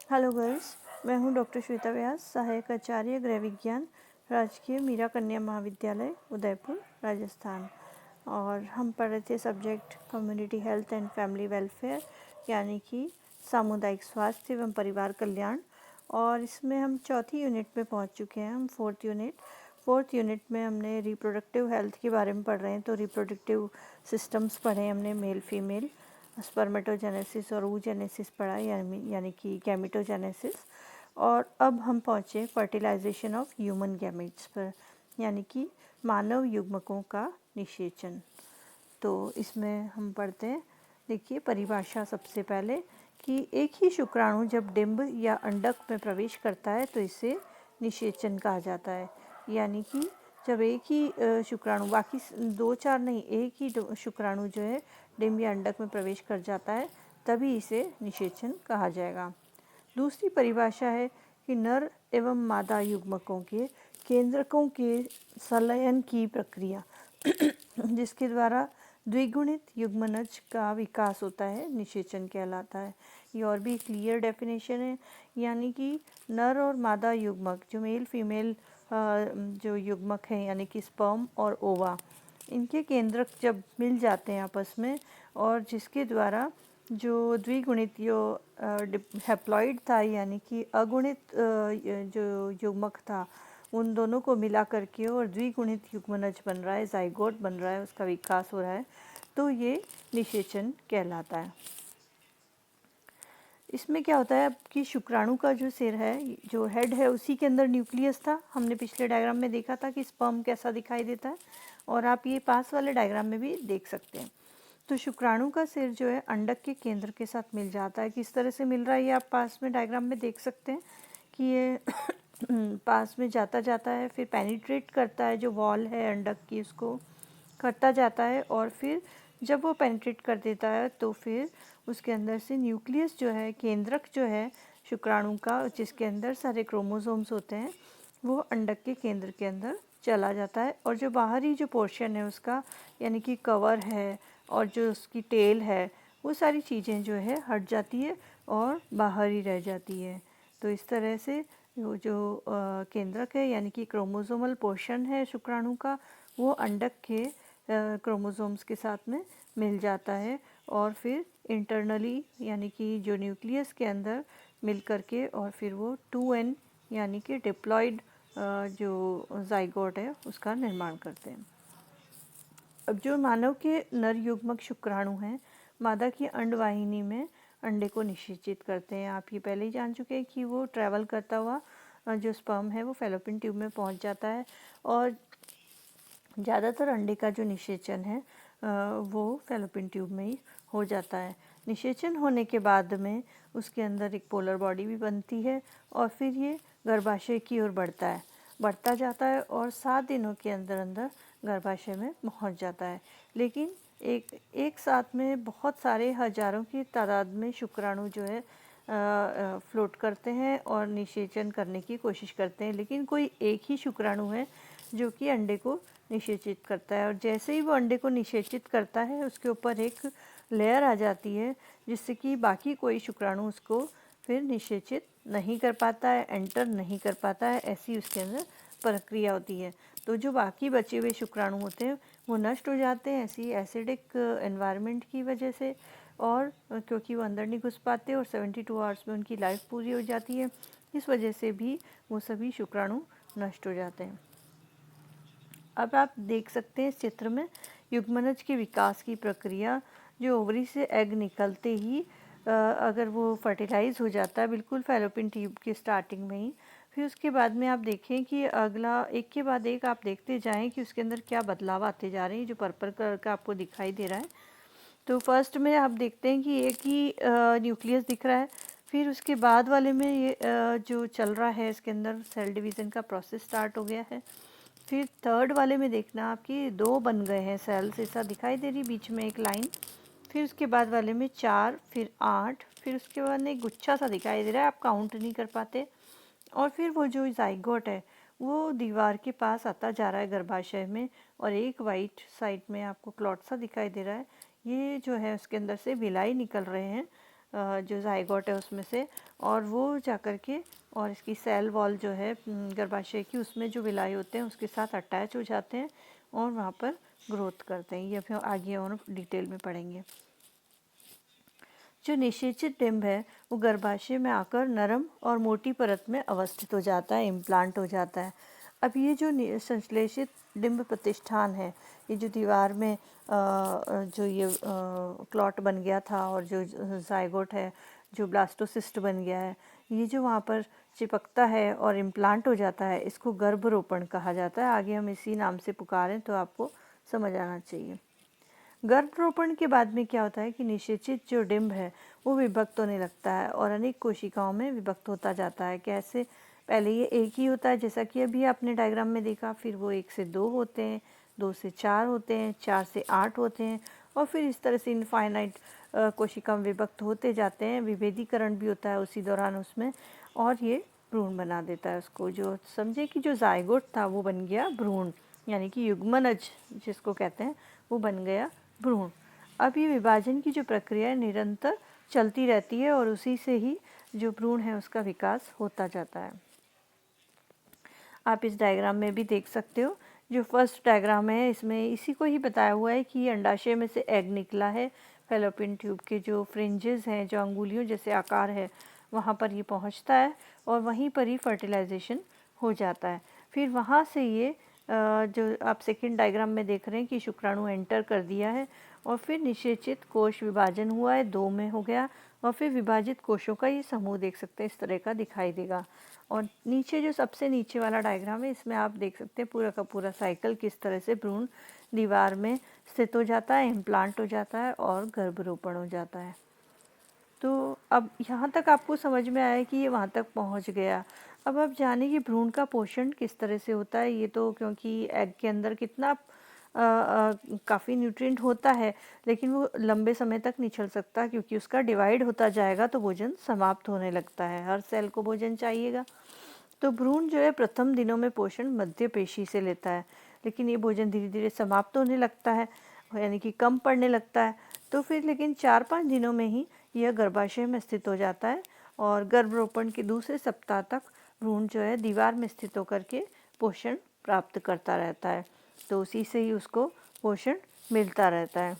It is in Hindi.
हेलो गर्ल्स, मैं हूं डॉक्टर श्वेता व्यास, सहायक आचार्य गृह विज्ञान, राजकीय मीरा कन्या महाविद्यालय उदयपुर राजस्थान। और हम पढ़ रहे थे subject community health and family welfare, यानी कि सामुदायिक स्वास्थ्य एवं परिवार कल्याण। और इसमें हम चौथी यूनिट में पहुंच चुके हैं। हम फोर्थ यूनिट में हमने रिप्रोडक्टिव हेल्थ के बारे में पढ़ रहे हैं। तो रिप्रोडक्टिव सिस्टम्स पढ़े हमने, मेल फीमेल, स्पर्मेटोजेनेसिस और oogenesis पढ़ा, यानी कि गैमेटोजेनेसिस। और अब हम पहुँचे फर्टिलाइजेशन ऑफ ह्यूमन गैमेट्स पर, यानी कि मानव युग्मकों का निषेचन। तो इसमें हम पढ़ते हैं, देखिए परिभाषा सबसे पहले कि एक ही शुक्राणु जब डिंब या अंडक में प्रवेश करता है तो इसे निषेचन कहा जाता है। यानी कि जब एक ही शुक्राणु, बाकी दो चार नहीं, एक ही शुक्राणु जो है डिंब या अंडक में प्रवेश कर जाता है तभी इसे निषेचन कहा जाएगा। दूसरी परिभाषा है कि नर एवं मादा युग्मकों के केंद्रकों के संलयन की प्रक्रिया जिसके द्वारा द्विगुणित युग्मनज का विकास होता है, निषेचन कहलाता है। ये और भी क्लियर डेफिनेशन है, यानी कि नर और मादा युग्मक, जो मेल फीमेल जो युग्मक हैं, यानी कि स्पर्म और ओवा, इनके केंद्रक जब मिल जाते हैं आपस में, और जिसके द्वारा जो द्विगुणित हैप्लॉइड था, यानी कि अगुणित जो युग्मक था, उन दोनों को मिला करके और द्विगुणित युग्मनज बन रहा है, जाइगोट बन रहा है, उसका विकास हो रहा है, तो ये निषेचन कहलाता है। इसमें क्या होता है कि शुक्राणु का जो सिर है, जो हेड है, उसी के अंदर न्यूक्लियस था। हमने पिछले डायग्राम में देखा था कि स्पर्म कैसा दिखाई देता है, और आप ये पास वाले डायग्राम में भी देख सकते हैं। तो शुक्राणु का सिर जो है अंडक के केंद्र के साथ मिल जाता है। किस तरह से मिल रहा है ये आप पास में डायग्राम में देख सकते हैं कि ये पास में जाता जाता है, फिर पेनिट्रेट करता है, जो वॉल है अंडक की उसको करता जाता है, और फिर जब वो पेनिट्रेट कर देता है तो फिर उसके अंदर से न्यूक्लियस जो है, केंद्रक जो है शुक्राणु का, जिसके अंदर सारे क्रोमोसोम्स होते हैं, वो अंडक के केंद्र के अंदर चला जाता है। और जो बाहरी जो पोर्शन है उसका, यानी कि कवर है और जो उसकी टेल है, वो सारी चीज़ें जो है हट जाती है और बाहर ही रह जाती है। तो इस तरह से वो जो केंद्रक है, यानी कि क्रोमोसोमल पोर्शन है शुक्राणु का, वो अंडक के क्रोमोसोम्स के साथ में मिल जाता है, और फिर इंटरनली, यानी कि जो न्यूक्लियस के अंदर मिल करके, और फिर वो 2n यानी कि डिप्लॉयड जो जाइगोट है उसका निर्माण करते हैं। अब जो मानव के नर युग्मक शुक्राणु हैं, मादा की अंडवाहिनी में अंडे को निषेचित करते हैं। आप ये पहले ही जान चुके हैं कि वो ट्रैवल करता हुआ जो स्पर्म है वो फैलोपियन ट्यूब में पहुंच जाता है, और ज़्यादातर अंडे का जो निषेचन है वो फैलोपियन ट्यूब में ही हो जाता है। निषेचन होने के बाद में उसके अंदर एक पोलर बॉडी भी बनती है, और फिर ये गर्भाशय की ओर बढ़ता जाता है, और 7 दिनों के अंदर अंदर गर्भाशय में पहुंच जाता है। लेकिन एक साथ में बहुत सारे हजारों की तादाद में शुक्राणु जो है फ्लोट करते हैं और निषेचन करने की कोशिश करते हैं, लेकिन कोई एक ही शुक्राणु है जो कि अंडे को निषेचित करता है। और जैसे ही वो अंडे को निषेचित करता है, उसके ऊपर एक लेयर आ जाती है, जिससे कि बाकी कोई शुक्राणु उसको फिर निषेचित नहीं कर पाता है, एंटर नहीं कर पाता है, ऐसी उसके अंदर प्रक्रिया होती है। तो जो बाकी बचे हुए शुक्राणु होते हैं वो नष्ट हो जाते हैं ऐसी एसिडिक एनवायरनमेंट की वजह से, और क्योंकि वो अंदर नहीं घुस पाते, और 72 आवर्स में उनकी लाइफ पूरी हो जाती है, इस वजह से भी वो सभी शुक्राणु नष्ट हो जाते हैं। अब आप देख सकते हैं इस चित्र में युग्मनज के विकास की प्रक्रिया। जो ओवरी से एग निकलते ही अगर वो फर्टिलाइज हो जाता है बिल्कुल फैलोपियन ट्यूब की स्टार्टिंग में ही, फिर उसके बाद में आप देखें कि अगला एक के बाद एक आप देखते जाएं कि उसके अंदर क्या बदलाव आते जा रहे हैं, जो पर्पल कलर का आपको दिखाई दे रहा है। तो फर्स्ट में आप देखते हैं कि एक ही न्यूक्लियस दिख रहा है, फिर उसके बाद वाले में ये जो चल रहा है, इसके अंदर सेल डिवीज़न का प्रोसेस स्टार्ट हो गया है। फिर थर्ड वाले में देखना आपकी 2 बन गए हैं सेल्स, ऐसा दिखाई दे रही बीच में एक लाइन। फिर उसके बाद वाले में 4, फिर 8, फिर उसके बाद में एक गुच्छा सा दिखाई दे रहा है, आप काउंट नहीं कर पाते। और फिर वो जो जाइगोट है वो दीवार के पास आता जा रहा है गर्भाशय में, और एक वाइट साइड में आपको क्लॉट सा दिखाई दे रहा है। ये जो है उसके अंदर से विलाई निकल रहे हैं जो जाइगोट है उसमें से, और वो जाकर के और इसकी सेल वॉल जो है गर्भाशय की, उसमें जो विलाई होते हैं उसके साथ अटैच हो जाते हैं और वहाँ पर ग्रोथ करते हैं। ये फिर आगे और डिटेल में पढ़ेंगे। जो निषेचित डिंब है वो गर्भाशय में आकर नरम और मोटी परत में अवस्थित हो जाता है, इम्प्लांट हो जाता है। अब ये जो संश्लेषित डिंब प्रतिष्ठान है, ये जो दीवार में जो ये क्लॉट बन गया था और जो जाइगोट है, जो ब्लास्टोसिस्ट बन गया है, ये जो वहाँ पर चिपकता है और इम्प्लांट हो जाता है, इसको गर्भरोपण कहा जाता है। आगे हम इसी नाम से पुकारें तो आपको समझ आना चाहिए। गर्भरोपण के बाद में क्या होता है कि निषेचित जो डिंब है वो विभक्त होने लगता है और अनेक कोशिकाओं में विभक्त होता जाता है। कैसे? पहले ये एक ही होता है, जैसा कि अभी आपने डायग्राम में देखा, फिर वो 1 से 2 होते हैं, 2 से 4 होते हैं, 4 से 8 होते हैं, और फिर इस तरह से इनफाइनाइट कोशिका में विभक्त होते जाते हैं। विभेदीकरण भी होता है उसी दौरान उसमें, और ये भ्रूण बना देता है उसको। जो समझे कि जो जाइगोट था वो बन गया भ्रूण, यानी कि युग्मनज जिसको कहते हैं वो बन गया भ्रूण। अब ये विभाजन की जो प्रक्रिया है निरंतर चलती रहती है और उसी से ही जो भ्रूण है उसका विकास होता जाता है। आप इस डायग्राम में भी देख सकते हो, जो फर्स्ट डायग्राम है इसमें इसी को ही बताया हुआ है कि अंडाशय में से एग निकला है। फैलोपियन ट्यूब के जो फ्रिंजेस हैं, जो अंगुलियों जैसे आकार है, वहाँ पर ये पहुँचता है और वहीं पर ही फर्टिलाइजेशन हो जाता है। फिर वहाँ से ये जो आप सेकंड डायग्राम में देख रहे हैं कि शुक्राणु एंटर कर दिया है और फिर निषेचित कोश विभाजन हुआ है, 2 में हो गया, और फिर विभाजित कोशों का ये समूह देख सकते हैं, इस तरह का दिखाई देगा। और नीचे जो सबसे नीचे वाला डायग्राम है, इसमें आप देख सकते हैं पूरा का पूरा साइकिल किस तरह से भ्रूण दीवार में स्थित हो जाता है, इम्प्लांट हो जाता है और गर्भरोपण हो जाता है। तो अब यहाँ तक आपको समझ में आया कि ये वहाँ तक पहुँच गया। अब आप जाने कि भ्रूण का पोषण किस तरह से होता है। ये तो क्योंकि एग के अंदर कितना काफ़ी न्यूट्रिएंट होता है, लेकिन वो लंबे समय तक नहीं चल सकता, क्योंकि उसका डिवाइड होता जाएगा तो भोजन समाप्त होने लगता है। हर सेल को भोजन चाहिएगा। तो भ्रूण जो है प्रथम दिनों में पोषण मध्य पेशी से लेता है, लेकिन ये भोजन धीरे धीरे समाप्त होने लगता है, यानी कि कम पड़ने लगता है। तो फिर लेकिन 4-5 दिनों में ही यह गर्भाशय में स्थित हो जाता है और गर्भरोपण के दूसरे सप्ताह तक भ्रूण जो है दीवार में स्थित होकर के पोषण प्राप्त करता रहता है। तो उसी से ही उसको पोषण मिलता रहता है।